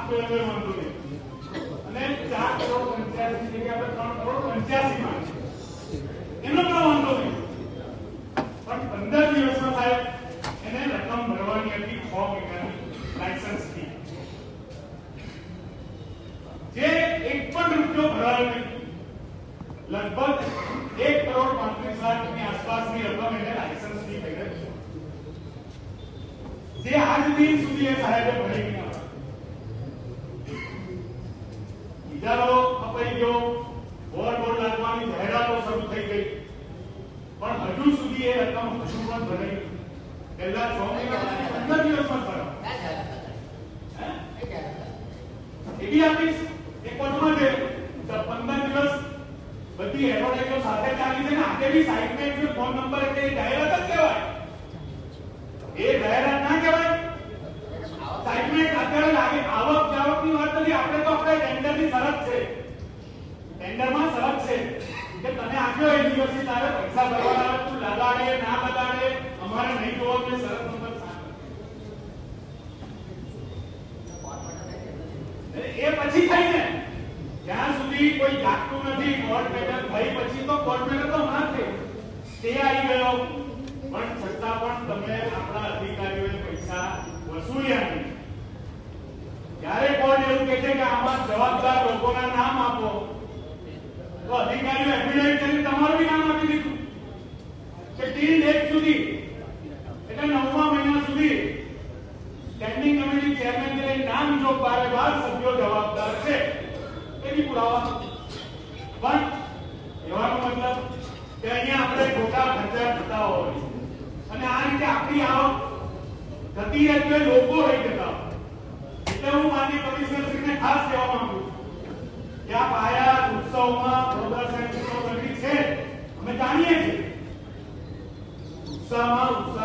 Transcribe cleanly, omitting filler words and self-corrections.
તો એનો વાંધો નહીં, અને 4,85,00,000 ની જગ્યાએ 3,85,00,000 માંગે એનો પણ વાંધો નહીં, પણ 15 દિવસમાં સાહેબ એને રકમ ભરવાની હતી 6 મહિનાની લાયસન્સ ફી, જે એક પણ રૂપિયો ભરાયો નહીં, લગભગ 1,35,00,000 ની આસપાસની રકમ એને લાયસન્સ ફી થઈ ગઈ, જે આજ દિન સુધી એ સાહેબે ભરી નહીં. ઇજારો અપાઈ ગયો, બોર્ડ લાગવાની જાહેરાતો શરૂ થઈ ગઈ, પણ હજુ સુધી એ રકમ હજુ પણ ભરાઈ પહેલા 6 મહિના 15 દિવસમાં ભરાય એવી આપીશ એ કોર્ટમાં છે 15 દિવસ બધી એડવર્ટાઇઝો સાથે ચાલી છે ને આજે બી સાઇટમેન્ટ ફોન નંબર એટલે જાહેરાત જ કહેવાય, એ જાહેરાત ના કહેવાય. સાઇટમેન્ટ અત્યારે લાગે આવક જાવકની વાત નથી, આપણે તો આપણે ટેન્ડરની શરત છે, ટેન્ડરમાં શરત છે કે તને આપ્યો એ દિવસથી તારે પૈસા ભરવાના, તું લગાડે ના લગાડે અમારે નહીં જોવો કે શરત નંબર 7 એ પછી થઈ ને જ્યાં સુધી કોઈ જાગતું નથી, કોર્ટ મેટર થઈ પછી તો કોર્ટ મેટર તો ના થઈ, તે આવી ગયો, પણ છતાં પણ તમે આપણા અધિકારીઓએ પૈસા વસૂલ્યા નહીં. જ્યારે કોર્ટ એવું કહે છે કે આમાં જવાબદાર લોકોના નામ આપો, તો અધિકારીઓ એફિડેવિટ કરી તમારું બી નામ આપી દીધું કે ટીલ ડેટ સુધી એટલે 9મા મહિના સુધી સ્ટેન્ડિંગ કમિટી ચેરમેન જે નામ જો બાર સભ્યો જવાબદાર છે એની પુરાવા, પણ એવાનો મતલબ કે અહીંયા આપણે ખોટા ખર્ચા થતા હોય અને આ રીતે આપણી આવક થતી એટલે લોકો રહી જતા હોય. એટલે હું માનનીય કમિશનરશ્રીને ખાસ કહેવા માંગુ છું કે આ પાયા ઉત્સવમાં પ્રોગ્રેસ એન્ડ ઉત્સવ છે, અમે જાણીએ છીએ ઉત્સાહમાં ઉત્સવ